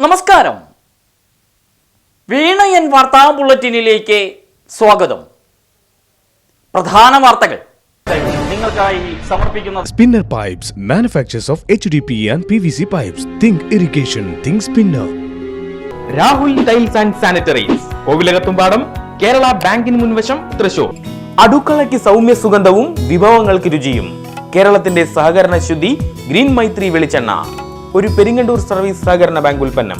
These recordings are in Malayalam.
നമസ്കാരം. വീണയൻ വാർത്താ ബുള്ളറ്റിനിലേക്ക് സ്വാഗതം. പ്രധാന വാർത്തകൾ നിങ്ങൾക്കായി സമർപ്പിക്കുന്നത് Spinner Pipes, manufacturers of HDP and PVC pipes. Think irrigation, think spinner. Rahul tiles and sanitaries, Kovilakathumpadam, Kerala ബാങ്കിന് മുൻവശം, തൃശൂർ. അടുക്കളയ്ക്ക് സൗമ്യ സുഗന്ധവും വിഭവങ്ങൾക്ക് രുചിയും. കേരളത്തിന്റെ സഹകരണ ശുദ്ധി ഗ്രീൻ മൈത്രി വെളിച്ചെണ്ണ, ഒരു പെരിങ്ങണ്ടൂർ സർവീസ് സഹകരണ ബാങ്ക് ഉൽപ്പന്നം.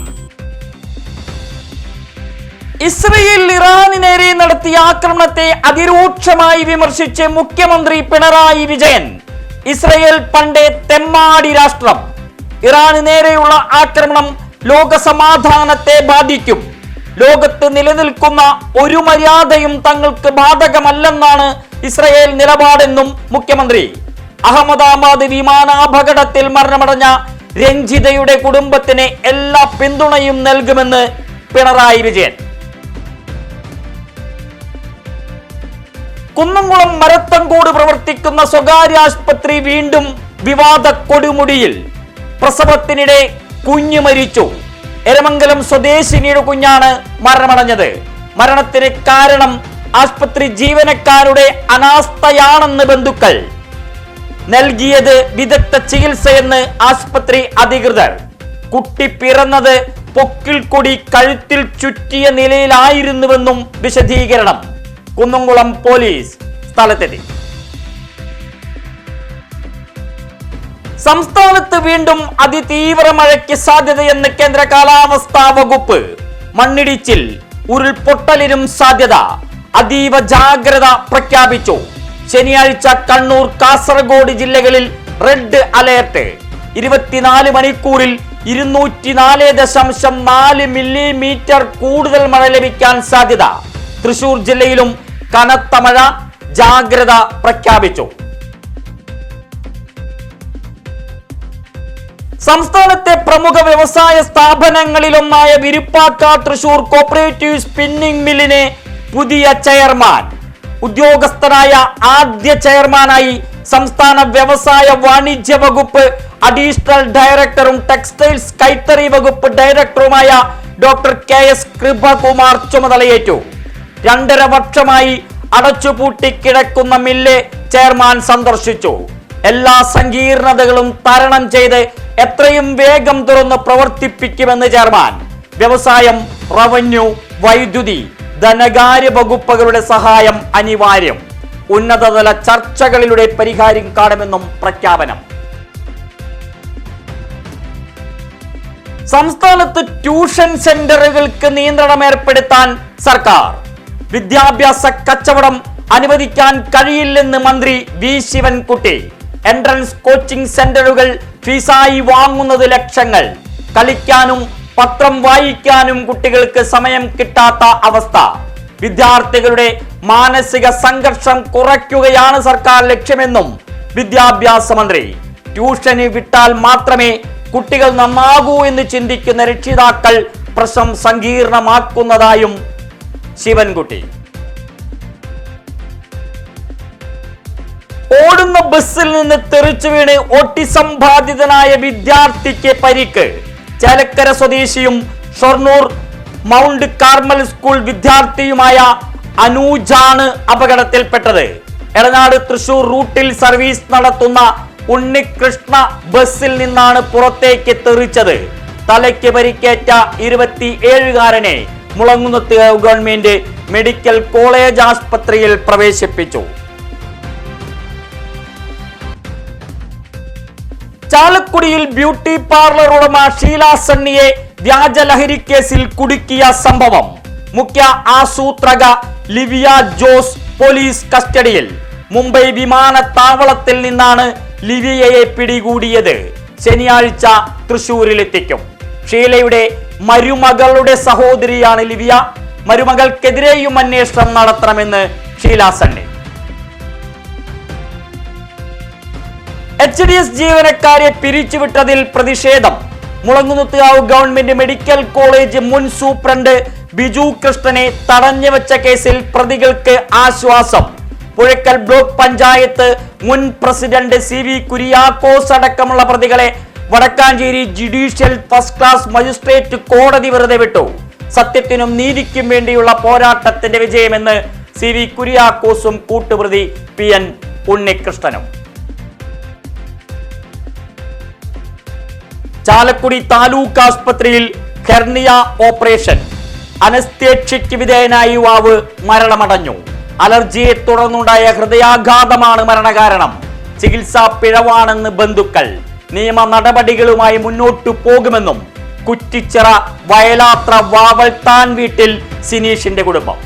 ഇസ്രയേൽ ഇറാന് നേരെ നടത്തിയ ആക്രമണത്തെ അതിരൂക്ഷമായി വിമർശിച്ച് മുഖ്യമന്ത്രി പിണറായി വിജയൻ. ഇസ്രയേൽ പണ്ടേ തെമ്മാടി രാഷ്ട്രം. ഇറാന് നേരെയുള്ള ആക്രമണം ലോക സമാധാനത്തെ ബാധിക്കും. ലോകത്ത് നിലനിൽക്കുന്ന ഒരു മര്യാദയും തങ്ങൾക്ക് ബാധകമല്ലെന്നാണ് ഇസ്രയേൽ നിലപാടെന്നും മുഖ്യമന്ത്രി. അഹമ്മദാബാദ് വിമാനാപകടത്തിൽ മരണമടഞ്ഞ രഞ്ജിതയുടെ കുടുംബത്തിന് എല്ലാ പിന്തുണയും നൽകുമെന്ന് പിണറായി വിജയൻ. കുന്നംകുളം മരത്തങ്കോട് പ്രവർത്തിക്കുന്ന സ്വകാര്യ ആശുപത്രി വീണ്ടും വിവാദ കൊടുമുടിയിൽ. പ്രസവത്തിനിടെ കുഞ്ഞു മരിച്ചു. എരമംഗലം സ്വദേശിനിയുടെ കുഞ്ഞാണ് മരണമടഞ്ഞത്. മരണത്തിന് കാരണം ആശുപത്രി ജീവനക്കാരുടെ അനാസ്ഥയാണെന്ന് ബന്ധുക്കൾ. നൽകിയത് വിദഗ്ധ ചികിത്സയെന്ന് ആശുപത്രി അധികൃതർ. കുട്ടി പിറന്നത് പൊക്കിൽ കൊടി കഴുത്തിൽ ചുറ്റിയ നിലയിലായിരുന്നുവെന്നും വിശദീകരണം. കുന്നംകുളം പോലീസ് സ്ഥലത്തെത്തി. സംസ്ഥാനത്ത് വീണ്ടും അതിതീവ്ര മഴയ്ക്ക് സാധ്യതയെന്ന് കേന്ദ്ര കാലാവസ്ഥാ വകുപ്പ്. മണ്ണിടിച്ചിൽ, ഉരുൾപൊട്ടലിനും സാധ്യത. അതീവ ജാഗ്രത പ്രഖ്യാപിച്ചു. ശനിയാഴ്ച കണ്ണൂർ, കാസർഗോഡ് ജില്ലകളിൽ റെഡ് അലേർട്ട്. 24 മണിക്കൂറിൽ 204.4 മില്ലിമീറ്റർ കൂടുതൽ മഴ ലഭിക്കാൻ സാധ്യത. തൃശൂർ ജില്ലയിലും കനത്ത മഴ ജാഗ്രത പ്രഖ്യാപിച്ചു. സംസ്ഥാനത്തെ പ്രമുഖ വ്യവസായ സ്ഥാപനങ്ങളിലൊന്നായ വിരുപ്പാക്ക തൃശൂർ കോപ്പറേറ്റീവ് സ്പിന്നിംഗ് മില്ലിന് പുതിയ ചെയർമാൻ. ഉദ്യോഗസ്ഥനായ ആദ്യ ചെയർമാനായി സംസ്ഥാന വ്യവസായ വാണിജ്യ വകുപ്പ് അഡീഷണൽ ഡയറക്ടറും ടെക്സ്റ്റൈൽസ് കൈത്തറി വകുപ്പ് ഡയറക്ടറുമായ ഡോക്ടർ KS കൃപകുമാർ ചുമതലയേറ്റു. 2.5 വർഷമായി അടച്ചുപൂട്ടി കിടക്കുന്ന മില്ല് ചെയർമാൻ സന്ദർശിച്ചു. എല്ലാ സങ്കീർണതകളും തരണം ചെയ്ത് എത്രയും വേഗം തുറന്ന് പ്രവർത്തിപ്പിക്കുമെന്ന് ചെയർമാൻ. വ്യവസായം, റവന്യൂ, വൈദ്യുതി, ധനകാര്യ വകുപ്പുകളുടെ സഹായം അനിവാര്യം. ഉന്നതതല ചർച്ചകളിലൂടെ പരിഹാരം കാണുമെന്നും പ്രഖ്യാപനം. സംസ്ഥാനത്ത് ട്യൂഷൻ സെന്ററുകൾക്ക് നിയന്ത്രണം ഏർപ്പെടുത്താൻ സർക്കാർ. വിദ്യാഭ്യാസ കച്ചവടം അനുവദിക്കാൻ കഴിയില്ലെന്ന് മന്ത്രി വി ശിവൻകുട്ടി. എൻട്രൻസ് കോച്ചിംഗ് സെന്ററുകൾ ഫീസായി വാങ്ങുന്നത് ലക്ഷങ്ങൾ. കളിക്കാനും പത്രം വായിക്കാനും കുട്ടികൾക്ക് സമയം കിട്ടാത്ത അവസ്ഥ. വിദ്യാർത്ഥികളുടെ മാനസിക സംഘർഷം കുറയ്ക്കുകയാണ് സർക്കാർ ലക്ഷ്യമെന്നും വിദ്യാഭ്യാസ മന്ത്രി. ട്യൂഷന് വിട്ടാൽ മാത്രമേ കുട്ടികൾ നന്നാകൂ എന്ന് ചിന്തിക്കുന്ന രക്ഷിതാക്കൾ പ്രശ്നം സങ്കീർണമാക്കുന്നതായും ശിവൻകുട്ടി. ഓടുന്ന ബസ്സിൽ നിന്ന് തെറിച്ചു വീണ് ഓട്ടിസം ബാധിതനായ വിദ്യാർത്ഥിക്ക് പരിക്ക്. ചേലക്കര സ്വദേശിയും ഷൊർണൂർ മൗണ്ട് കാർമൽ സ്കൂൾ വിദ്യാർത്ഥിയുമായ അനൂജാണ് അപകടത്തിൽപ്പെട്ടത്. എടനാട് തൃശൂർ റൂട്ടിൽ സർവീസ് നടത്തുന്ന ഉണ്ണികൃഷ്ണ ബസ്സിൽ നിന്നാണ് പുറത്തേക്ക് തെറിച്ചത്. തലയ്ക്ക് പരിക്കേറ്റ 27-കാരനെ മുളങ്ങുന്നത്ത് ഗവൺമെന്റ് മെഡിക്കൽ കോളേജ് ആശുപത്രിയിൽ പ്രവേശിപ്പിച്ചു. ചാലക്കുടിയിൽ ബ്യൂട്ടി പാർലർ ഉടമ ഷീല സണ്ണിയെ വ്യാജലഹരി കേസിൽ കുടുക്കിയ സംഭവം. മുഖ്യ ആസൂത്രക ലിവിയ ജോസ് പോലീസ് കസ്റ്റഡിയിൽ. മുംബൈ വിമാനത്താവളത്തിൽ നിന്നാണ് ലിവിയയെ പിടികൂടിയത്. ശനിയാഴ്ച തൃശൂരിലെത്തിക്കും. ഷീലയുടെ മരുമകളുടെ സഹോദരിയാണ് ലിവിയ. മരുമകൾക്കെതിരെയും അന്വേഷണം നടത്തണമെന്ന് ഷീല സണ്ണി. HDS ജീവനക്കാരെ പിരിച്ചുവിട്ടതിൽ പ്രതിഷേധം. മുളങ്ങുന്നത്തുകാവ് ഗവൺമെന്റ് മെഡിക്കൽ കോളേജ് മുൻ സൂപ്രണ്ട് ബിജു കൃഷ്ണനെ തടഞ്ഞുവെച്ച കേസിൽ പ്രതികൾക്ക് ആശ്വാസം. പുഴയ്ക്കൽ ബ്ലോക്ക് പഞ്ചായത്ത് മുൻ പ്രസിഡന്റ് CV കുര്യാക്കോസ് അടക്കമുള്ള പ്രതികളെ Vadakkanchery judicial first class magistrate കോടതി വെറുതെ വിട്ടു. സത്യത്തിനും നീതിക്കും വേണ്ടിയുള്ള പോരാട്ടത്തിന്റെ വിജയമെന്ന് CV കുര്യാക്കോസും കൂട്ടുപ്രതി PN ഉണ്ണികൃഷ്ണനും. ചാലക്കുടി താലൂക്ക് ആസ്പത്രിയിൽ ഹെർണിയ ഓപ്പറേഷൻ. അനസ്തേഷ്യയ്ക്ക് വിധേയനായ യുവാവ് മരണമടഞ്ഞു. അലർജിയെ തുടർന്നുണ്ടായ ഹൃദയാഘാതമാണ് മരണകാരണം. ചികിത്സാ പിഴവാണെന്ന് ബന്ധുക്കൾ. നിയമ നടപടികളുമായി മുന്നോട്ടു പോകുമെന്നും കുറ്റിച്ചിറ വയലാത്ര വാവൽത്താൻ വീട്ടിൽ സിനീഷിന്റെ കുടുംബം.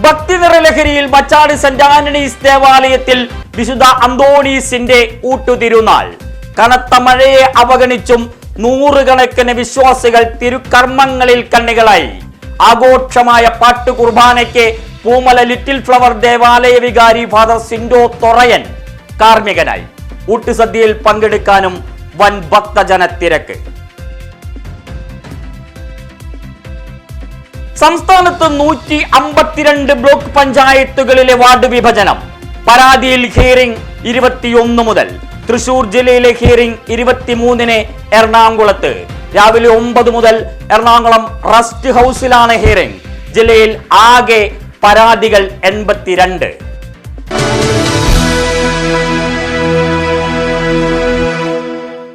ഭക്തിനിറലഹരിയിൽ മച്ചാട് സെന്റ് ആന്റണീസ് ദേവാലയത്തിൽ വിശുദ്ധ അന്തോണീസിന്റെ ഊട്ടുതിരുനാൾ. കനത്ത മഴയെ അവഗണിച്ചും നൂറുകണക്കിന് വിശ്വാസികൾ തിരുക്കർമ്മങ്ങളിൽ കണ്ണികളായി. ആഘോഷമായ പാട്ടു കുർബാനയ്ക്ക് പൂമല ലിറ്റിൽ ഫ്ലവർ ദേവാലയ വികാരി ഫാദർ സിൻഡോ തൊറയൻ കാർമ്മികനായി. ഊട്ടുസദ്യയിൽ പങ്കെടുക്കാനും വൻ ഭക്തജനത്തിരക്ക്. സംസ്ഥാനത്ത് 152 ബ്ലോക്ക് പഞ്ചായത്തുകളിലെ വാർഡ് വിഭജനം. പരാതിയിൽ ഹിയറിംഗ് 21 മുതൽ. തൃശൂർ ജില്ലയിലെ ഹിയറിംഗ് 23-ന് എറണാകുളത്ത്. രാവിലെ 9 മുതൽ എറണാകുളം റസ്റ്റ് ഹൗസിലാണ് ഹിയറിംഗ്. ജില്ലയിൽ ആകെ പരാതികൾ 82.